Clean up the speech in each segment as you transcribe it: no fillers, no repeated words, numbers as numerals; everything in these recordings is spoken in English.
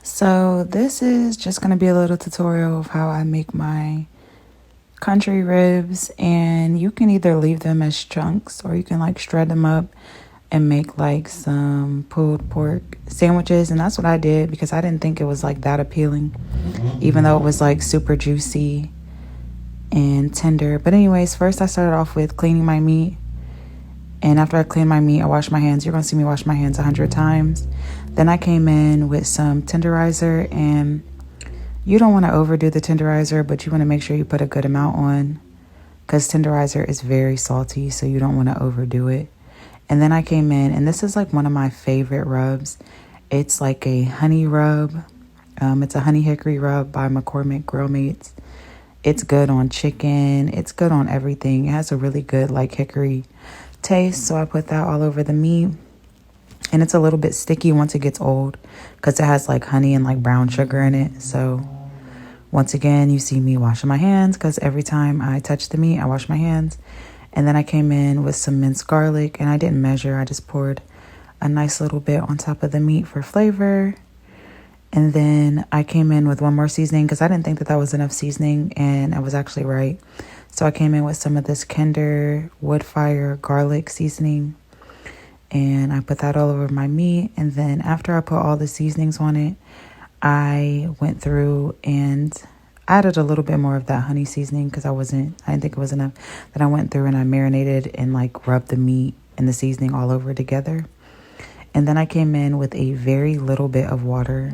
So this is just going to be a little tutorial of how I make my country ribs, and you can either leave them as chunks or you can like shred them up and make like some pulled pork sandwiches. And that's what I did because I didn't think it was like that appealing, even though it was like super juicy and tender. But anyways, first I started off with cleaning my meat. And after I cleaned my meat, I washed my hands. You're going to see me wash my hands 100 times. Then I came in with some tenderizer, and you don't want to overdo the tenderizer, but you want to make sure you put a good amount on because tenderizer is very salty, so you don't want to overdo it. And then I came in, and this is like one of my favorite rubs. It's like a honey rub. It's a honey hickory rub by McCormick Grill Mates. It's good on chicken. It's good on everything. It has a really good like hickory taste, so I put that all over the meat. And it's a little bit sticky once it gets old because it has like honey and like brown sugar in it. So once again, you see me washing my hands because every time I touch the meat, I wash my hands. And then I came in with some minced garlic, and I didn't measure. I just poured a nice little bit on top of the meat for flavor. And then I came in with one more seasoning because I didn't think that that was enough seasoning, and I was actually right. So I came in with some of this Kinder wood fire garlic seasoning, and I put that all over my meat. And then after I put all the seasonings on it, I went through and added a little bit more of that honey seasoning because I didn't think it was enough. Then I went through and I marinated and like rubbed the meat and the seasoning all over together. And then I came in with a very little bit of water,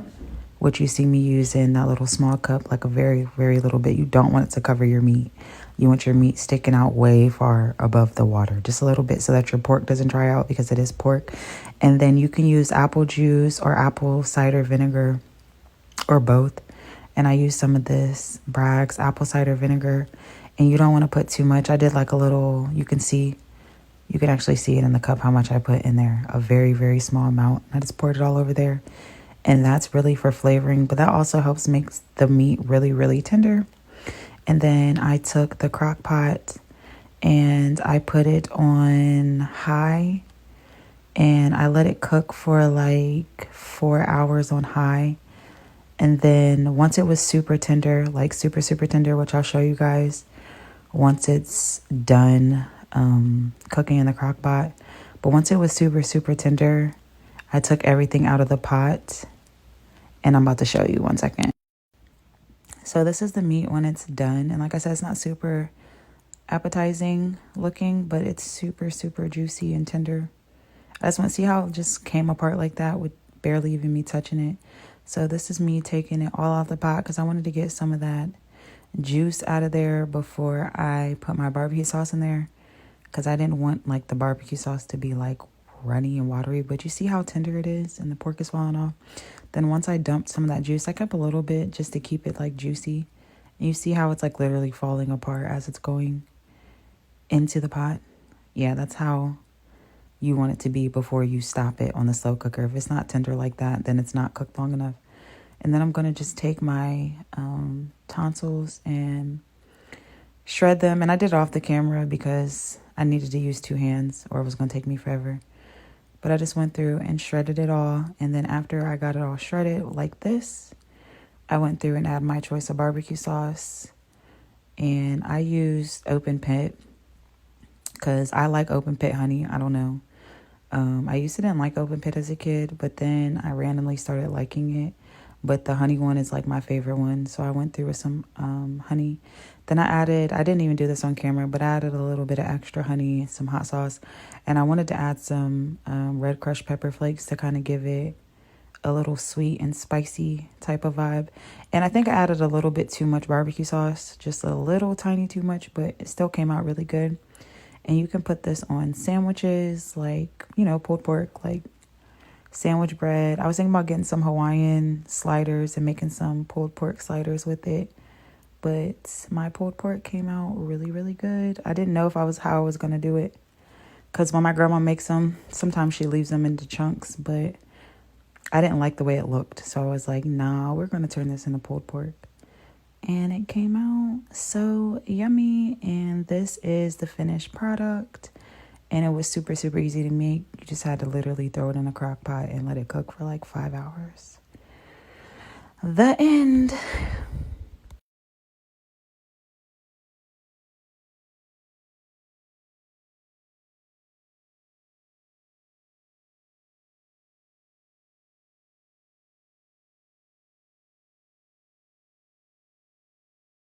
which you see me use in that little small cup, like a very, very little bit. You don't want it to cover your meat. You want your meat sticking out way far above the water, just a little bit so that your pork doesn't dry out because it is pork. And then you can use apple juice or apple cider vinegar or both. And I used some of this Bragg's apple cider vinegar, and you don't want to put too much. I did like a little, you can actually see it in the cup how much I put in there, a very, very small amount. I just poured it all over there. And that's really for flavoring, but that also helps make the meat really, really tender. And then I took the crock pot and I put it on high, and I let it cook for like 4 hours on high. And then once it was super tender, like super, super tender, which I'll show you guys once it's done cooking in the crock pot. But once it was super, super tender, I took everything out of the pot, and I'm about to show you 1 second. So this is the meat when it's done. And like I said, it's not super appetizing looking, but it's super, super juicy and tender. I just want to see how it just came apart like that with barely even me touching it. So this is me taking it all out the pot because I wanted to get some of that juice out of there before I put my barbecue sauce in there, because I didn't want like the barbecue sauce to be like runny and watery. But you see how tender it is and the pork is falling off. Then once I dumped some of that juice, I kept a little bit just to keep it like juicy. And you see how it's like literally falling apart as it's going into the pot. Yeah, that's how you want it to be before you stop it on the slow cooker. If it's not tender like that, then it's not cooked long enough. And then I'm going to just take my tonsils and shred them. And I did it off the camera because I needed to use 2 hands or it was going to take me forever. But I just went through and shredded it all. And then after I got it all shredded like this, I went through and added my choice of barbecue sauce. And I used open pit because I like open pit honey. I don't know. I used to didn't like open pit as a kid, but then I randomly started liking it. But the honey one is like my favorite one. So I went through with some honey. Then I didn't even do this on camera, but I added a little bit of extra honey, some hot sauce. And I wanted to add some red crushed pepper flakes to kind of give it a little sweet and spicy type of vibe. And I think I added a little bit too much barbecue sauce, just a little tiny too much, but it still came out really good. And you can put this on sandwiches, like, pulled pork, like sandwich bread. I was thinking about getting some Hawaiian sliders and making some pulled pork sliders with it. But my pulled pork came out really, really good. I didn't know how I was going to do it, because when my grandma makes them, sometimes she leaves them into chunks, but I didn't like the way it looked. So I was like, nah, we're going to turn this into pulled pork. And it came out so yummy. And this is the finished product. And it was super, super easy to make. You just had to literally throw it in a crock pot and let it cook for like 5 hours. the end.